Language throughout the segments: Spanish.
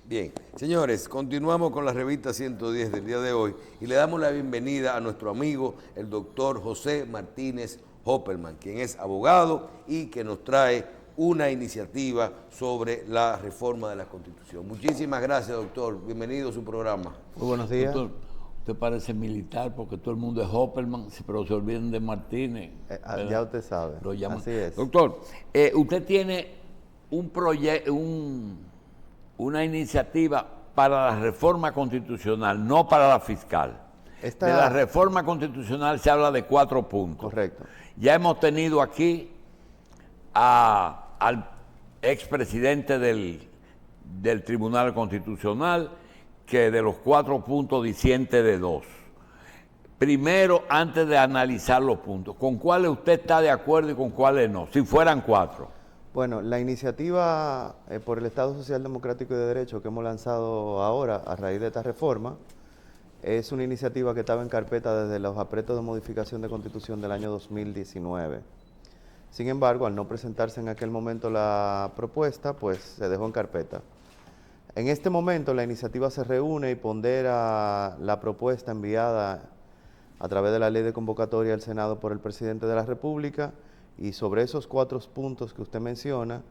Bien, señores, continuamos con la revista 110 del día de hoy y le damos la bienvenida a nuestro amigo, el doctor José Martínez Hopperman, quien es abogado y que nos trae una iniciativa sobre la reforma de la Constitución. Muchísimas gracias, doctor. Bienvenido a su programa. Muy buenos días. Doctor, usted parece militar porque todo el mundo es Hopperman, pero se olviden de Martínez. Ya usted sabe. Lo llaman. Así es. Doctor, usted tiene un proyecto, una iniciativa para la reforma constitucional, no para la fiscal. De la reforma constitucional se habla de 4 puntos. Correcto. Ya hemos tenido aquí al expresidente del Tribunal Constitucional, que de los 4 puntos disiente de 2. Primero, antes de analizar los puntos, ¿con cuáles usted está de acuerdo y con cuáles no? Si fueran 4. Bueno, la iniciativa por el Estado Social Democrático y de Derecho que hemos lanzado ahora a raíz de esta reforma es una iniciativa que estaba en carpeta desde los apretos de modificación de Constitución del año 2019. Sin embargo, al no presentarse en aquel momento la propuesta, pues se dejó en carpeta. En este momento la iniciativa se reúne y pondera la propuesta enviada a través de la ley de convocatoria al Senado por el presidente de la República, y sobre esos 4 puntos que usted menciona,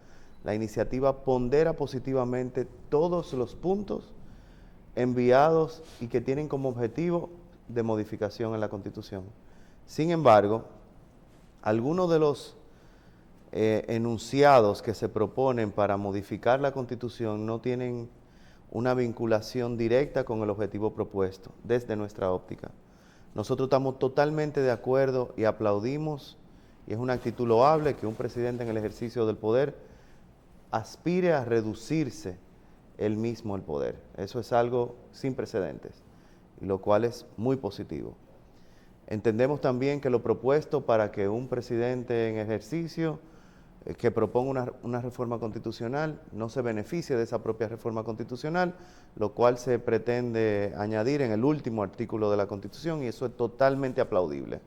la iniciativa pondera positivamente todos los puntos enviados y que tienen como objetivo de modificación en la Constitución. Sin embargo, algunos de los enunciados que se proponen para modificar la Constitución no tienen una vinculación directa con el objetivo propuesto desde nuestra óptica. Nosotros estamos totalmente de acuerdo y aplaudimos, y es una actitud loable, que un presidente en el ejercicio del poder aspire a reducirse él mismo el poder. Eso es algo sin precedentes, y lo cual es muy positivo. Entendemos también que lo propuesto para que un presidente en ejercicio que proponga una reforma constitucional no se beneficie de esa propia reforma constitucional, lo cual se pretende añadir en el último artículo de la Constitución, y eso es totalmente aplaudible.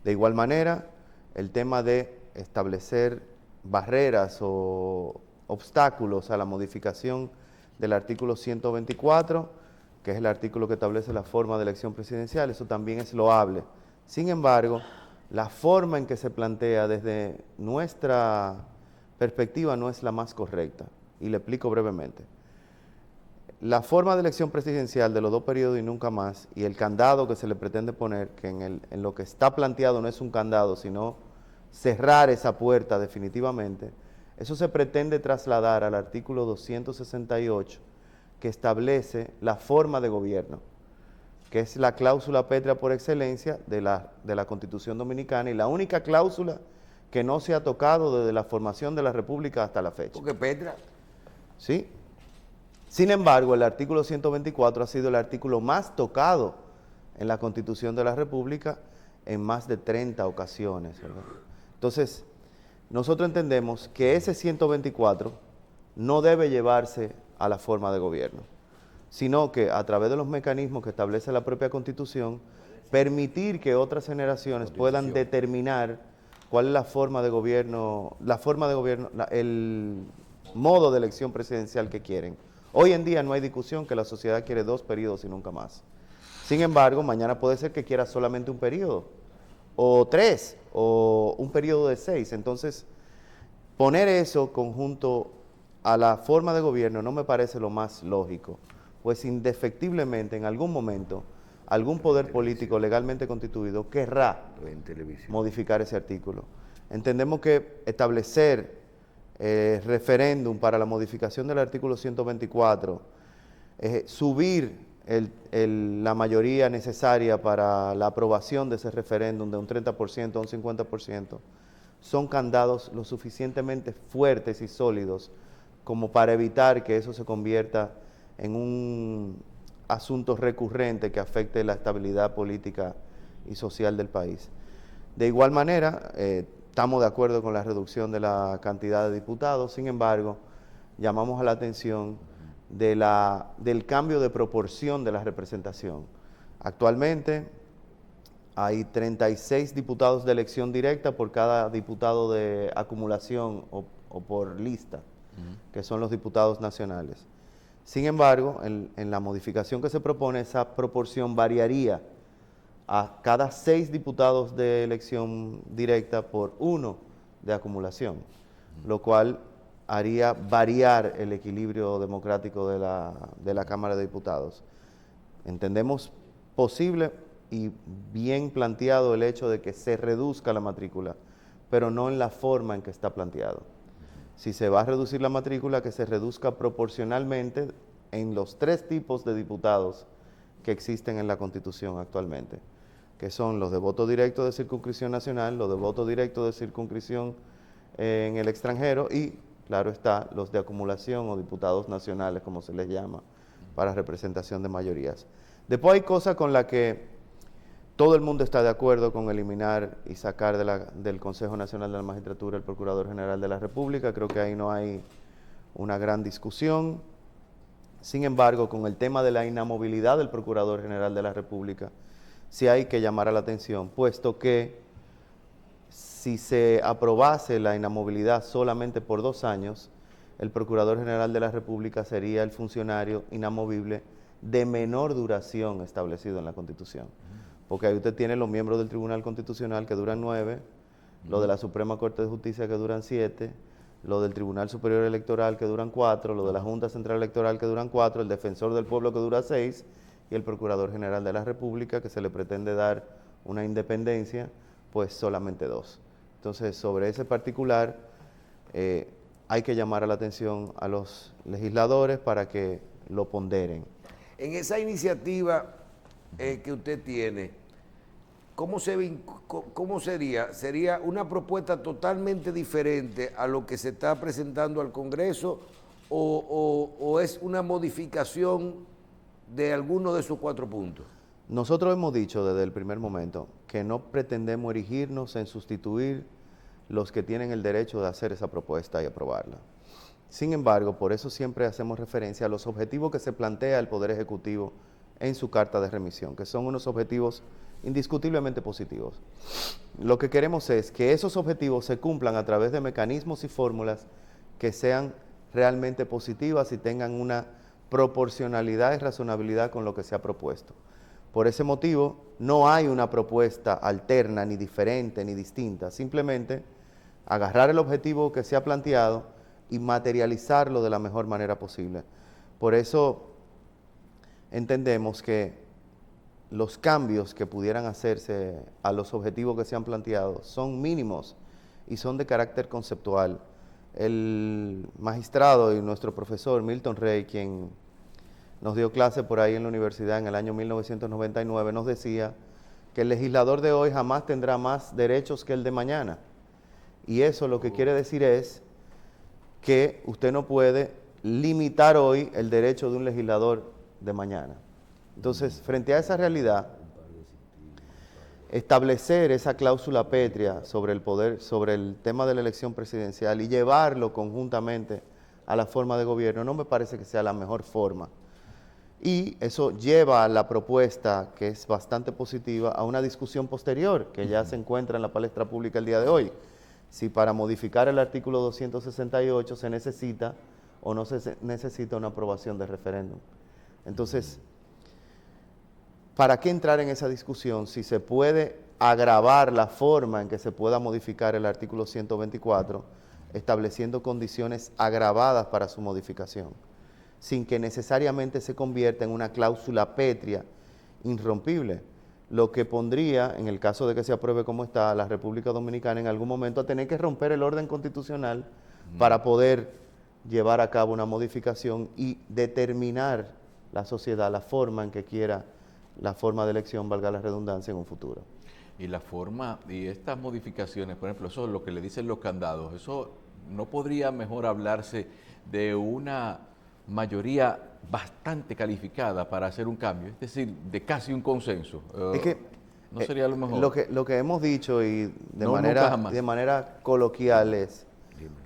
De igual manera, el tema de establecer barreras o obstáculos a la modificación del artículo 124, que es el artículo que establece la forma de elección presidencial, eso también es loable. Sin embargo, la forma en que se plantea desde nuestra perspectiva no es la más correcta, y le explico brevemente. La forma de elección presidencial de los 2 periodos y nunca más, y el candado que se le pretende poner, que en lo que está planteado no es un candado, sino cerrar esa puerta definitivamente, eso se pretende trasladar al artículo 268, que establece la forma de gobierno, que es la cláusula pétrea por excelencia de la Constitución Dominicana, y la única cláusula que no se ha tocado desde la formación de la República hasta la fecha. ¿Por qué Petra? ¿Sí? Sin embargo, el artículo 124 ha sido el artículo más tocado en la Constitución de la República en más de 30 ocasiones, ¿verdad? Entonces, nosotros entendemos que ese 124 no debe llevarse a la forma de gobierno, sino que a través de los mecanismos que establece la propia Constitución, permitir que otras generaciones puedan determinar cuál es la forma de gobierno, el modo de elección presidencial que quieren. Hoy en día no hay discusión que la sociedad quiere 2 periodos y nunca más. Sin embargo, mañana puede ser que quiera solamente un periodo, o 3, o un periodo de 6. Entonces, poner eso conjunto a la forma de gobierno no me parece lo más lógico, pues indefectiblemente en algún momento algún poder político legalmente constituido querrá modificar ese artículo. Entendemos que establecer referéndum para la modificación del artículo 124, subir la mayoría necesaria para la aprobación de ese referéndum de un 30% a un 50%, son candados lo suficientemente fuertes y sólidos como para evitar que eso se convierta en un asunto recurrente que afecte la estabilidad política y social del país. De igual manera, estamos de acuerdo con la reducción de la cantidad de diputados. Sin embargo, llamamos a la atención del cambio de proporción de la representación. Actualmente hay 36 diputados de elección directa por cada diputado de acumulación o por lista, que son los diputados nacionales. Sin embargo, en la modificación que se propone, esa proporción variaría a cada 6 diputados de elección directa por 1 de acumulación, lo cual haría variar el equilibrio democrático de la Cámara de Diputados. Entendemos posible y bien planteado el hecho de que se reduzca la matrícula, pero no en la forma en que está planteado. Si se va a reducir la matrícula, que se reduzca proporcionalmente en los 3 tipos de diputados que existen en la Constitución actualmente, que son los de voto directo de circunscripción nacional, los de voto directo de circunscripción en el extranjero y, claro está, los de acumulación o diputados nacionales, como se les llama, para representación de mayorías. Después hay cosas con las que todo el mundo está de acuerdo con eliminar y sacar del Consejo Nacional de la Magistratura el Procurador General de la República. Creo que ahí no hay una gran discusión. Sin embargo, con el tema de la inamovilidad del Procurador General de la República, sí hay que llamar a la atención, puesto que si se aprobase la inamovilidad solamente por 2 años, el Procurador General de la República sería el funcionario inamovible de menor duración establecido en la Constitución. Porque ahí usted tiene los miembros del Tribunal Constitucional que duran 9, los de la Suprema Corte de Justicia que duran 7, los del Tribunal Superior Electoral que duran 4, los de la Junta Central Electoral que duran 4, el Defensor del Pueblo que dura 6 y el Procurador General de la República, que se le pretende dar una independencia, pues solamente 2. Entonces, sobre ese particular, hay que llamar a la atención a los legisladores para que lo ponderen. En esa iniciativa que usted tiene, ¿cómo sería? ¿Sería una propuesta totalmente diferente a lo que se está presentando al Congreso o es una modificación de alguno de sus 4 puntos? Nosotros hemos dicho desde el primer momento que no pretendemos erigirnos en sustituir los que tienen el derecho de hacer esa propuesta y aprobarla. Sin embargo, por eso siempre hacemos referencia a los objetivos que se plantea el Poder Ejecutivo en su carta de remisión, que son unos objetivos indiscutiblemente positivos. Lo que queremos es que esos objetivos se cumplan a través de mecanismos y fórmulas que sean realmente positivas y tengan una proporcionalidad y razonabilidad con lo que se ha propuesto. Por ese motivo, no hay una propuesta alterna, ni diferente, ni distinta. Simplemente agarrar el objetivo que se ha planteado y materializarlo de la mejor manera posible. Por eso entendemos que los cambios que pudieran hacerse a los objetivos que se han planteado son mínimos y son de carácter conceptual. El magistrado y nuestro profesor Milton Rey, quien nos dio clase por ahí en la universidad en el año 1999, nos decía que el legislador de hoy jamás tendrá más derechos que el de mañana. Y eso lo que quiere decir es que usted no puede limitar hoy el derecho de un legislador de mañana. Entonces, frente a esa realidad, establecer esa cláusula pétrea sobre el poder, sobre el tema de la elección presidencial y llevarlo conjuntamente a la forma de gobierno, no me parece que sea la mejor forma. Y eso lleva a la propuesta, que es bastante positiva, a una discusión posterior, que ya se encuentra en la palestra pública el día de hoy. Si para modificar el artículo 268 se necesita o no se necesita una aprobación de referéndum. Entonces, ¿para qué entrar en esa discusión si se puede agravar la forma en que se pueda modificar el artículo 124, estableciendo condiciones agravadas para su modificación, sin que necesariamente se convierta en una cláusula pétrea irrompible? Lo que pondría, en el caso de que se apruebe como está, a la República Dominicana en algún momento a tener que romper el orden constitucional para poder llevar a cabo una modificación y determinar la sociedad la forma en que quiera la forma de elección, valga la redundancia, en un futuro. Y la forma, y estas modificaciones, por ejemplo, eso es lo que le dicen los candados, eso no podría mejor hablarse de una mayoría bastante calificada para hacer un cambio, es decir, de casi un consenso. Es que no sería lo mejor. Lo que hemos dicho y de manera coloquial es,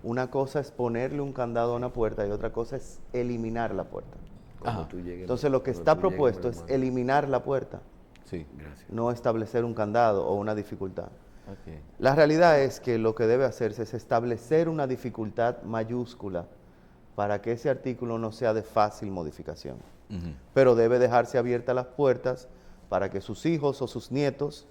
una cosa es ponerle un candado a una puerta y otra cosa es eliminar la puerta. Entonces lo que está propuesto es eliminar la puerta, sí, no establecer un candado o una dificultad. Okay. La realidad es que lo que debe hacerse es establecer una dificultad mayúscula para que ese artículo no sea de fácil modificación. Ujú. Pero debe dejarse abiertas las puertas para que sus hijos o sus nietos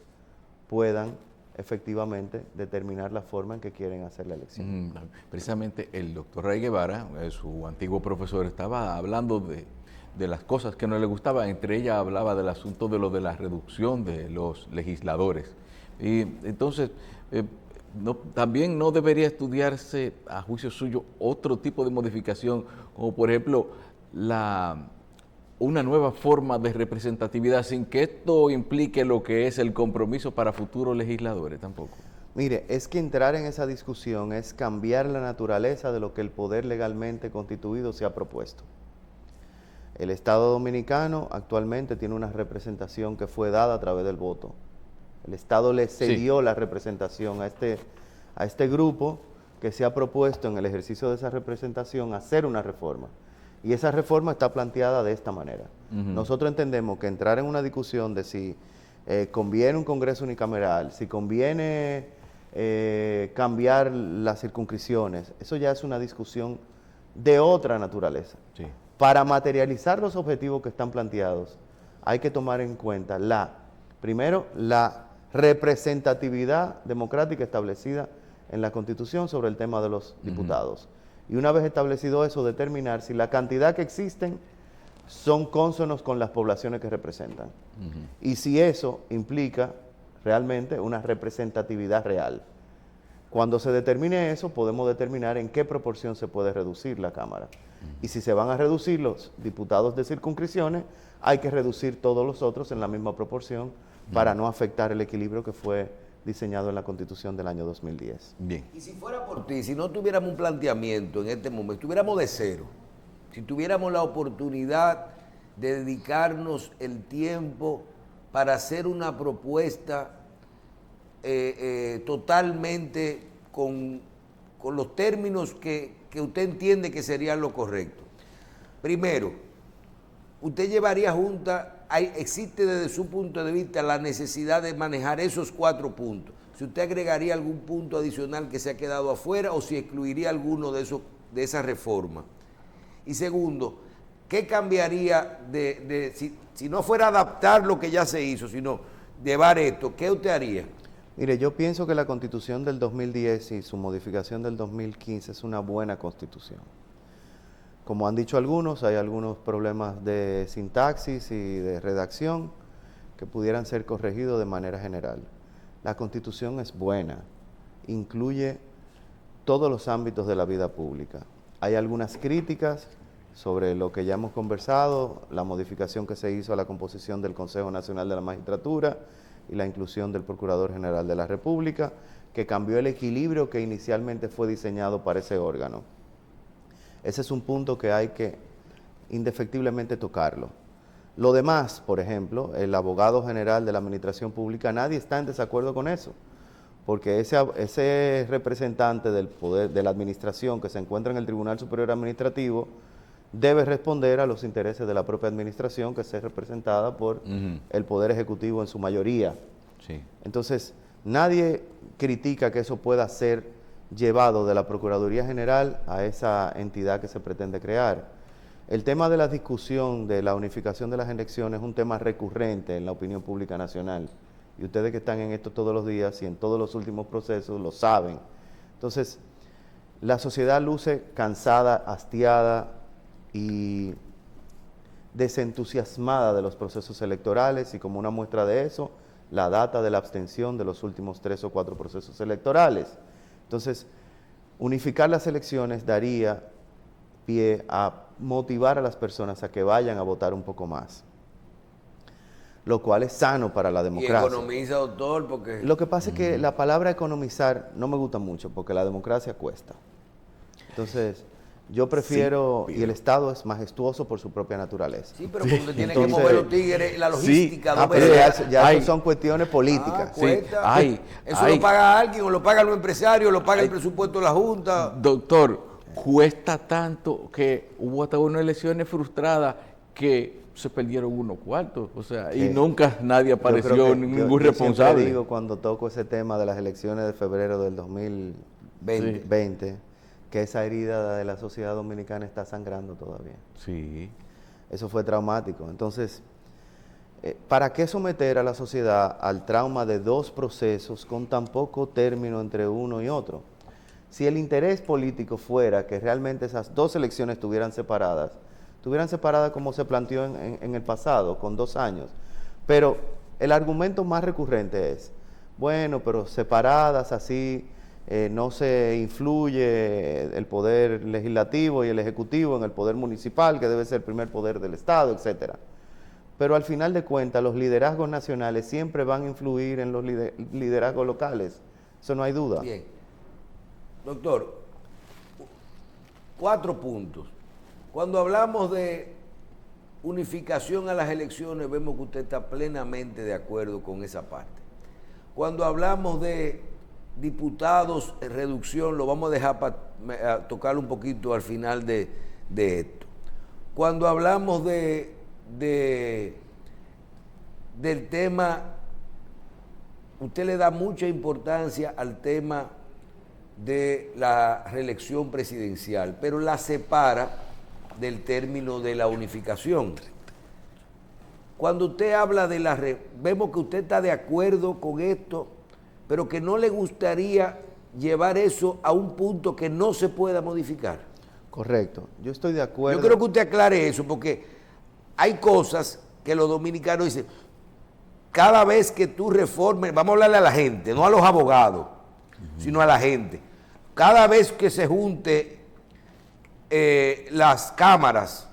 puedan efectivamente determinar la forma en que quieren hacer la elección. Precisamente el doctor Ray Guevara, su antiguo profesor, estaba hablando de las cosas que no le gustaban. Entre ellas hablaba del asunto de lo de la reducción de los legisladores. Y entonces, también no debería estudiarse, a juicio suyo, otro tipo de modificación, como por ejemplo una nueva forma de representatividad, sin que esto implique lo que es el compromiso para futuros legisladores tampoco. Mire, es que entrar en esa discusión es cambiar la naturaleza de lo que el poder legalmente constituido se ha propuesto. El Estado Dominicano actualmente tiene una representación que fue dada a través del voto. El Estado le cedió la representación a este grupo que se ha propuesto en el ejercicio de esa representación hacer una reforma. Y esa reforma está planteada de esta manera. Nosotros entendemos que entrar en una discusión de si conviene un Congreso unicameral, si conviene cambiar las circunscripciones, eso ya es una discusión de otra naturaleza. Sí. Para materializar los objetivos que están planteados, hay que tomar en cuenta primero, la representatividad democrática establecida en la Constitución sobre el tema de los diputados. Y una vez establecido eso, determinar si la cantidad que existen son cónsonos con las poblaciones que representan. Y si eso implica realmente una representatividad real. Cuando se determine eso, podemos determinar en qué proporción se puede reducir la Cámara. Y si se van a reducir los diputados de circunscripciones, hay que reducir todos los otros en la misma proporción para no afectar el equilibrio que fue diseñado en la Constitución del año 2010. Bien. Y si fuera por ti, si no tuviéramos un planteamiento en este momento, estuviéramos de cero, si tuviéramos la oportunidad de dedicarnos el tiempo para hacer una propuesta totalmente con los términos que usted entiende que serían lo correcto. Primero, usted llevaría junta, existe desde su punto de vista la necesidad de manejar esos 4 puntos. Si usted agregaría algún punto adicional que se ha quedado afuera o si excluiría alguno de esa reforma. Y segundo, ¿qué cambiaría si no fuera adaptar lo que ya se hizo, sino llevar esto? ¿Qué usted haría? Mire, yo pienso que la Constitución del 2010 y su modificación del 2015 es una buena Constitución. Como han dicho algunos, hay algunos problemas de sintaxis y de redacción que pudieran ser corregidos de manera general. La Constitución es buena, incluye todos los ámbitos de la vida pública. Hay algunas críticas sobre lo que ya hemos conversado, la modificación que se hizo a la composición del Consejo Nacional de la Magistratura y la inclusión del Procurador General de la República, que cambió el equilibrio que inicialmente fue diseñado para ese órgano. Ese es un punto que hay que indefectiblemente tocarlo. Lo demás, por ejemplo, el abogado general de la Administración Pública, nadie está en desacuerdo con eso, porque ese representante del poder, de la administración que se encuentra en el Tribunal Superior Administrativo, debe responder a los intereses de la propia administración que es representada por el Poder Ejecutivo en su mayoría. Sí. Entonces, nadie critica que eso pueda ser llevado de la Procuraduría General a esa entidad que se pretende crear. El tema de la discusión de la unificación de las elecciones es un tema recurrente en la opinión pública nacional. Y ustedes que están en esto todos los días y en todos los últimos procesos lo saben. Entonces, la sociedad luce cansada, hastiada y desentusiasmada de los procesos electorales, y como una muestra de eso, la data de la abstención de los últimos 3 o 4 procesos electorales. Entonces, unificar las elecciones daría pie a motivar a las personas a que vayan a votar un poco más, lo cual es sano para la democracia. Y economiza, doctor, porque... Lo que pasa es que la palabra economizar no me gusta mucho, porque la democracia cuesta. Entonces, yo prefiero, y el Estado es majestuoso por su propia naturaleza. Sí, pero cuando tiene que mover los tigres, la logística... Sí, pero ya eso son cuestiones políticas. Cuesta. Eso lo paga alguien, o lo pagan los empresarios, o lo paga el presupuesto de la Junta. Doctor, cuesta tanto que hubo hasta unas elecciones frustradas que se perdieron unos cuartos, o sea, y nunca nadie apareció, ningún responsable. Yo digo cuando toco ese tema de las elecciones de febrero del 2020, que esa herida de la sociedad dominicana está sangrando todavía. Sí. Eso fue traumático. Entonces, ¿para qué someter a la sociedad al trauma de dos procesos con tan poco término entre uno y otro? Si el interés político fuera que realmente esas dos elecciones estuvieran separadas como se planteó en el pasado, con 2 años. Pero el argumento más recurrente es, bueno, pero separadas así no se influye el poder legislativo y el ejecutivo en el poder municipal, que debe ser el primer poder del Estado, etcétera. Pero al final de cuentas, los liderazgos nacionales siempre van a influir en los liderazgos locales. Eso no hay duda. Bien. Doctor, 4 puntos. Cuando hablamos de unificación a las elecciones, vemos que usted está plenamente de acuerdo con esa parte. Cuando hablamos de diputados en reducción, lo vamos a dejar para tocar un poquito al final de esto. Cuando hablamos del tema, usted le da mucha importancia al tema de la reelección presidencial, pero la separa del término de la unificación. Cuando usted habla de vemos que usted está de acuerdo con esto, pero que no le gustaría llevar eso a un punto que no se pueda modificar. Correcto, yo estoy de acuerdo. Yo creo que usted aclare eso, porque hay cosas que los dominicanos dicen, cada vez que tú reformes, vamos a hablarle a la gente, no a los abogados, sino a la gente. Cada vez que se junte las cámaras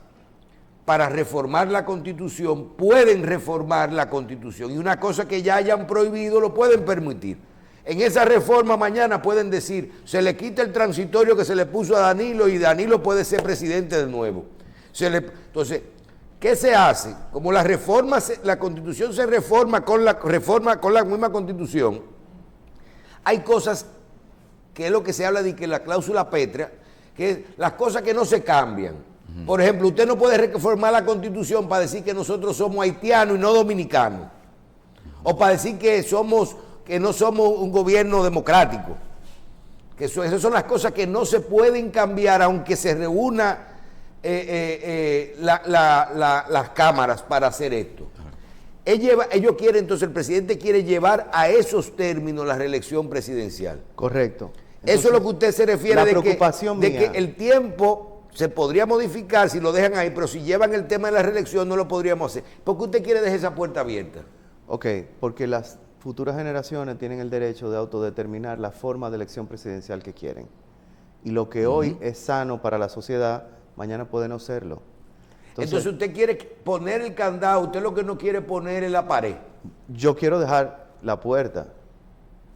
para reformar la Constitución, pueden reformar la Constitución. Y una cosa que ya hayan prohibido, lo pueden permitir. En esa reforma mañana pueden decir, se le quita el transitorio que se le puso a Danilo y Danilo puede ser presidente de nuevo. Entonces, ¿qué se hace? Como la Constitución se reforma con la misma Constitución, hay cosas que es lo que se habla de que la cláusula pétrea, que las cosas que no se cambian. Por ejemplo, usted no puede reformar la Constitución para decir que nosotros somos haitianos y no dominicanos. O para decir que no somos un gobierno democrático. Esas son las cosas que no se pueden cambiar aunque se reúna las cámaras para hacer esto. Ellos quieren, entonces el presidente quiere llevar a esos términos la reelección presidencial. Correcto. Entonces, eso es lo que usted se refiere de que el tiempo se podría modificar si lo dejan ahí, pero si llevan el tema de la reelección no lo podríamos hacer. ¿Por qué usted quiere dejar esa puerta abierta? Ok, porque las futuras generaciones tienen el derecho de autodeterminar la forma de elección presidencial que quieren. Y lo que hoy es sano para la sociedad, mañana puede no serlo. Entonces usted quiere poner el candado, usted lo que no quiere poner en la pared. Yo quiero dejar la puerta.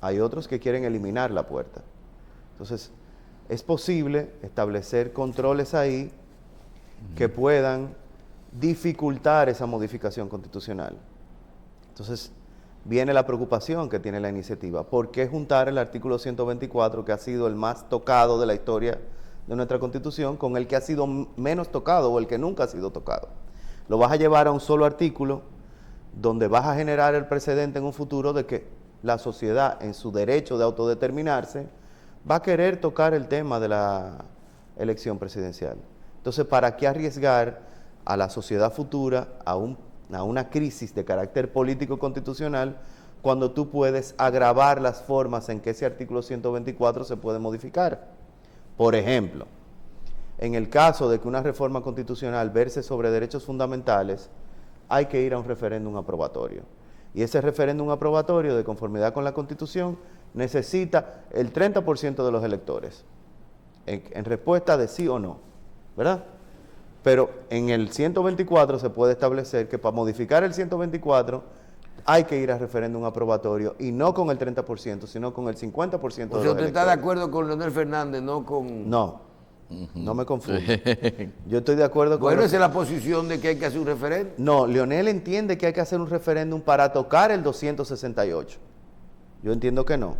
Hay otros que quieren eliminar la puerta. Entonces, es posible establecer controles ahí que puedan dificultar esa modificación constitucional. Entonces, viene la preocupación que tiene la iniciativa. ¿Por qué juntar el artículo 124, que ha sido el más tocado de la historia de nuestra Constitución, con el que ha sido menos tocado o el que nunca ha sido tocado? Lo vas a llevar a un solo artículo donde vas a generar el precedente en un futuro de que la sociedad, en su derecho de autodeterminarse, va a querer tocar el tema de la elección presidencial. Entonces, ¿para qué arriesgar a la sociedad futura a una crisis de carácter político constitucional cuando tú puedes agravar las formas en que ese artículo 124 se puede modificar? Por ejemplo, en el caso de que una reforma constitucional verse sobre derechos fundamentales, hay que ir a un referéndum aprobatorio. Y ese referéndum aprobatorio, de conformidad con la Constitución, necesita el 30% de los electores en respuesta de sí o no, ¿verdad? Pero en el 124 se puede establecer que para modificar el 124 hay que ir a referéndum aprobatorio y no con el 30%, sino con el 50% de los electores. O sea, ¿usted está de acuerdo con Leonel Fernández, no con...? No, no me confundo. Yo estoy de acuerdo con... Bueno, esa es la posición de que hay que hacer un referéndum. No, Leonel entiende que hay que hacer un referéndum para tocar el 268. Yo entiendo que no.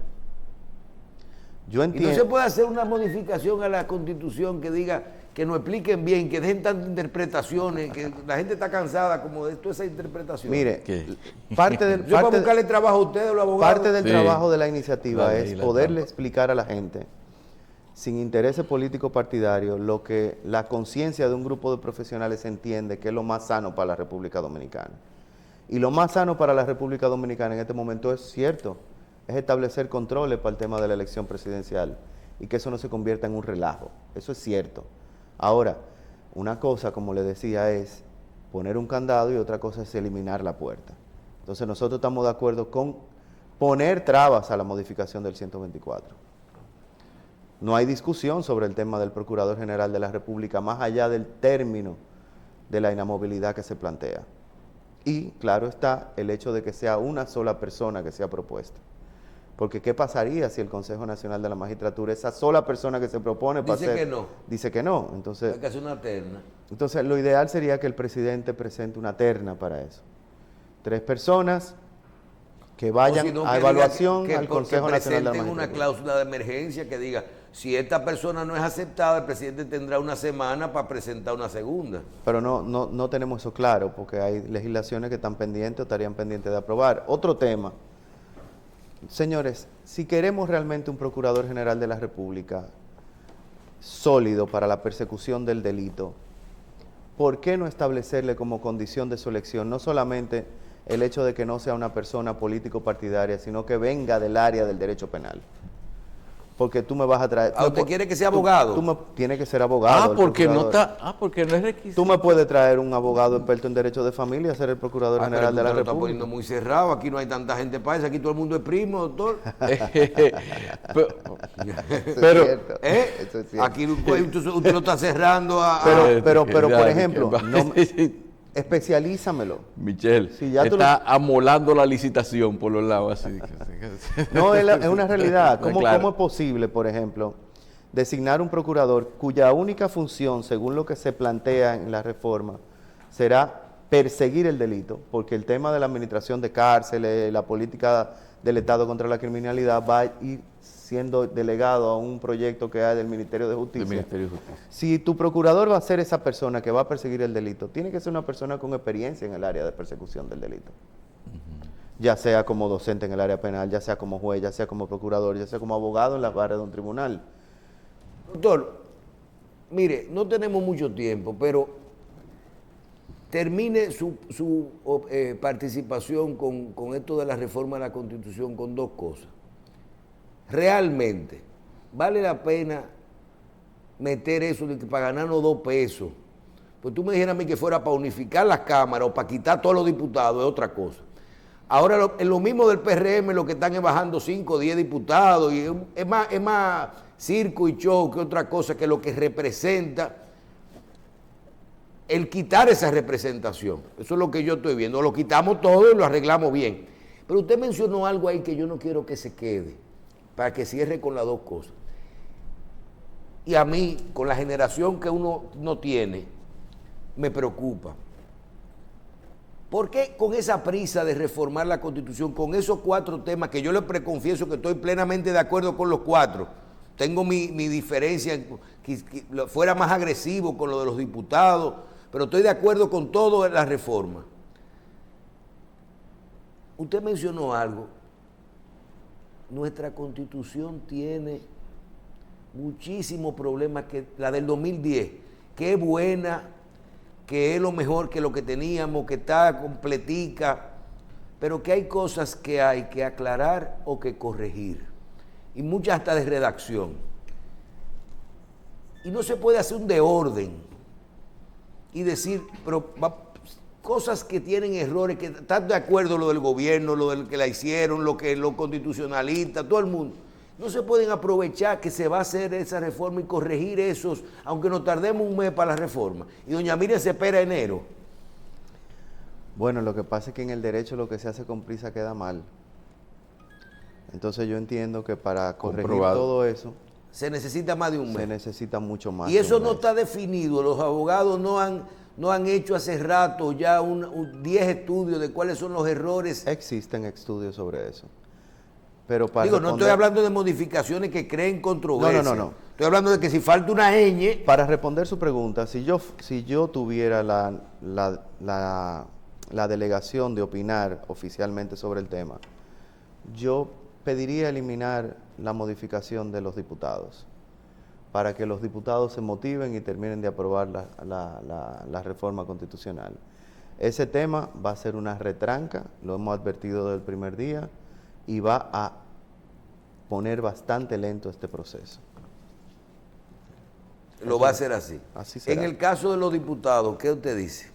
Yo entiendo... ¿Y no se puede hacer una modificación a la Constitución que diga, que nos expliquen bien, que dejen tantas interpretaciones, que la gente está cansada como de toda esa interpretación? Mire, ¿Qué? parte del... Yo para buscarle trabajo a ustedes, los abogados. Parte del Sí. trabajo de la iniciativa La es ley, la poderle trampa. explicar a la gente sin intereses políticos partidarios, lo que la conciencia de un grupo de profesionales entiende que es lo más sano para la República Dominicana. Y lo más sano para la República Dominicana en este momento es cierto, es establecer controles para el tema de la elección presidencial y que eso no se convierta en un relajo. Eso es cierto. Ahora, una cosa, como le decía, es poner un candado y otra cosa es eliminar la puerta. Entonces nosotros estamos de acuerdo con poner trabas a la modificación del 124. No hay discusión sobre el tema del Procurador General de la República, más allá del término de la inamovilidad que se plantea. Y, claro está, el hecho de que sea una sola persona que sea propuesta. Porque, ¿qué pasaría si el Consejo Nacional de la Magistratura, esa sola persona que se propone para Dice que no. dice que no? Entonces, Hay que hacer una terna. entonces, lo ideal sería que el presidente presente una terna para eso. 3 personas que vayan O si no, a que evaluación diga al Consejo que Nacional de la presenten una Magistratura. cláusula de emergencia que diga, si esta persona no es aceptada, el presidente tendrá una semana para presentar una segunda. Pero no tenemos eso claro, porque hay legislaciones que están pendientes o estarían pendientes de aprobar. Otro tema. Señores, si queremos realmente un Procurador General de la República sólido para la persecución del delito, ¿por qué no establecerle como condición de su elección no solamente el hecho de que no sea una persona político-partidaria, sino que venga del área del derecho penal? Porque tú me vas a traer... ¿A usted quiere que sea abogado? Tiene que ser abogado. Porque no es requisito. Tú me puedes traer un abogado experto en derecho de familia a ser el Procurador General de la Lo está República. poniendo muy cerrado, aquí no hay tanta gente para eso, aquí todo el mundo es primo, doctor. Pero, Cierto, ¿Eh? eso es cierto. Aquí usted lo está cerrando a... Pero, por Dale, ejemplo, que va. no, especialízamelo. Michelle, Si ya tú está amolando la licitación por los lados así. No, es una realidad. No, ¿Cómo, claro. ¿Cómo es posible, por ejemplo, designar un procurador cuya única función, según lo que se plantea en la reforma, será perseguir el delito? Porque el tema de la administración de cárceles, la política del Estado contra la criminalidad va a ir siendo delegado a un proyecto que hay del Ministerio de Justicia. Del Ministerio de Justicia. Si tu procurador va a ser esa persona que va a perseguir el delito, tiene que ser una persona con experiencia en el área de persecución del delito. Ya sea como docente en el área penal, ya sea como juez, ya sea como procurador, ya sea como abogado en la barra de un tribunal. Doctor, mire, no tenemos mucho tiempo, pero termine su participación con esto de la reforma de la Constitución con 2 cosas. Realmente, ¿vale la pena meter eso de que para ganarnos 2 pesos? Pues tú me dijeras a mí que fuera para unificar las cámaras o para quitar a todos los diputados, es otra cosa. Ahora, en lo mismo del PRM, lo que están es bajando 5 o 10 diputados, y es más circo y show que otra cosa, que lo que representa el quitar esa representación. Eso es lo que yo estoy viendo. Lo quitamos todo y lo arreglamos bien. Pero usted mencionó algo ahí que yo no quiero que se quede, para que cierre con las 2 cosas. Y a mí, con la generación que uno no tiene, me preocupa. ¿Por qué con esa prisa de reformar la Constitución, con esos 4 temas que yo le preconfieso que estoy plenamente de acuerdo con los 4? Tengo mi diferencia, que fuera más agresivo con lo de los diputados, pero estoy de acuerdo con todo en la reforma. Usted mencionó algo. Nuestra Constitución tiene muchísimos problemas, que la del 2010, que es buena, que es lo mejor que lo que teníamos, que está completica, pero que hay cosas que hay que aclarar o que corregir, y muchas hasta de redacción. Y no se puede hacer un de orden y decir, pero cosas que tienen errores, que están de acuerdo lo del gobierno, lo del que la hicieron, lo que los constitucionalistas, todo el mundo. No se pueden aprovechar que se va a hacer esa reforma y corregir esos, aunque nos tardemos un mes para la reforma. Y doña Miriam se espera enero. Bueno, lo que pasa es que en el derecho lo que se hace con prisa queda mal. Entonces yo entiendo que para corregir Comprobado. todo eso Se necesita más de un se mes. necesita mucho más. Y de eso un no mes. está definido. Los abogados no han hecho hace rato ya 10 estudios de cuáles son los errores. Existen estudios sobre eso. Pero para Digo, no estoy responder- hablando de modificaciones que creen controversia. No. Estoy hablando de que si falta una ñ, Para responder su pregunta, si yo tuviera la delegación de opinar oficialmente sobre el tema, yo pediría eliminar la modificación de los diputados. para que los diputados se motiven y terminen de aprobar la reforma constitucional. Ese tema va a ser una retranca, lo hemos advertido desde el primer día, y va a poner bastante lento este proceso. Lo va a hacer así. Así será. En el caso de los diputados, ¿qué usted dice?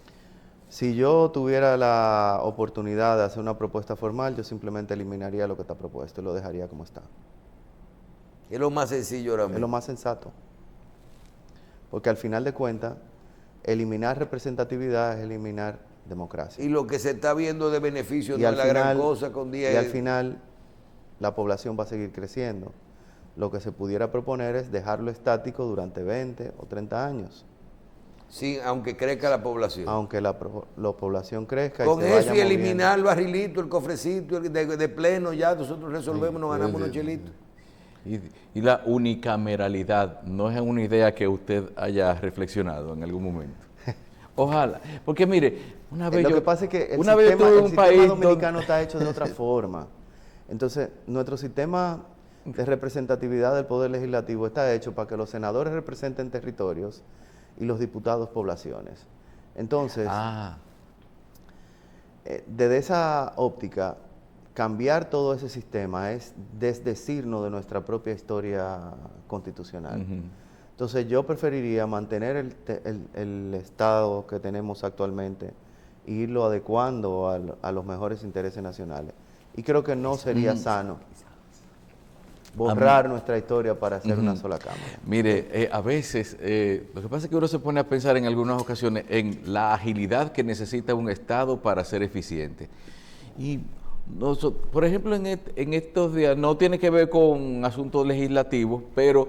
Si yo tuviera la oportunidad de hacer una propuesta formal, yo simplemente eliminaría lo que está propuesto y lo dejaría como está. Es lo más sencillo ahora mismo. Es lo más sensato. Porque al final de cuentas, eliminar representatividad es eliminar democracia. Y lo que se está viendo de beneficio Y no al es la gran final- cosa con 10. Y al final, la población va a seguir creciendo. Lo que se pudiera proponer es dejarlo estático durante 20 o 30 años, Sí, aunque crezca la población. aunque la población crezca Con y se vaya eso y moviendo. eliminar el barrilito, el cofrecito de pleno, ya nosotros resolvemos, nos ganamos unos chelitos. Y la unicameralidad no es una idea que usted haya reflexionado en algún momento. Ojalá, porque mire, una vez Lo yo, que pasa es que el una vez yo sistema, estuve en el un sistema país dominicano está hecho de otra forma. Entonces, nuestro sistema de representatividad del Poder Legislativo está hecho para que los senadores representen territorios y los diputados poblaciones. Entonces, desde esa óptica, cambiar todo ese sistema es desdecirnos de nuestra propia historia constitucional. Entonces yo preferiría mantener el estado que tenemos actualmente e irlo adecuando a los mejores intereses nacionales. Y creo que no sería sano borrar nuestra historia para hacer una sola Cámara. Mire, a veces, lo que pasa es que uno se pone a pensar en algunas ocasiones en la agilidad que necesita un Estado para ser eficiente. Y, por ejemplo, en estos días, no tiene que ver con asuntos legislativos, pero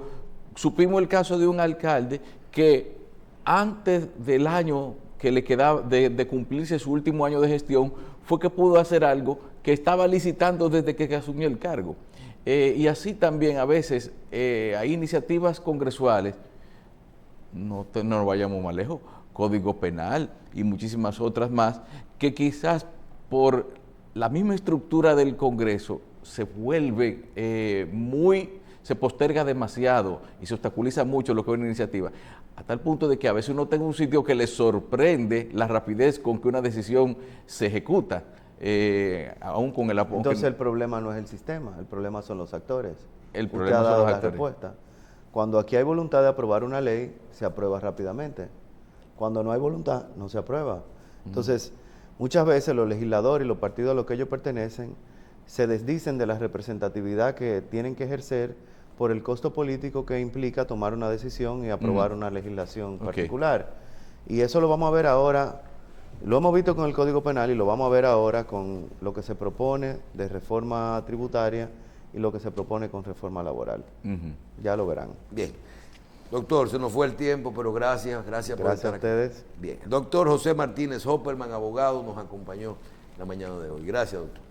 supimos el caso de un alcalde que antes del año que le quedaba de cumplirse su último año de gestión, fue que pudo hacer algo que estaba licitando desde que asumió el cargo. Y así también a veces hay iniciativas congresuales, no nos vayamos más lejos, Código Penal y muchísimas otras más, que quizás por la misma estructura del Congreso se vuelve se posterga demasiado y se obstaculiza mucho lo que es una iniciativa, a tal punto de que a veces uno tenga un sitio que le sorprende la rapidez con que una decisión se ejecuta. Aún con el apoyo. Entonces el problema no es el sistema, el problema son los actores. El Usted problema ha son dado los la actores. respuesta. Cuando aquí hay voluntad de aprobar una ley, se aprueba rápidamente. Cuando no hay voluntad, no se aprueba. Entonces, muchas veces los legisladores y los partidos a los que ellos pertenecen se desdicen de la representatividad que tienen que ejercer por el costo político que implica tomar una decisión y aprobar una legislación particular. Y eso lo vamos a ver ahora. Lo hemos visto con el Código Penal y lo vamos a ver ahora con lo que se propone de reforma tributaria y lo que se propone con reforma laboral. Ya lo verán. Bien. Doctor, se nos fue el tiempo, pero gracias por Gracias estar a ustedes. aquí. Bien. El doctor José Martínez Hopperman, abogado, nos acompañó la mañana de hoy. Gracias, doctor.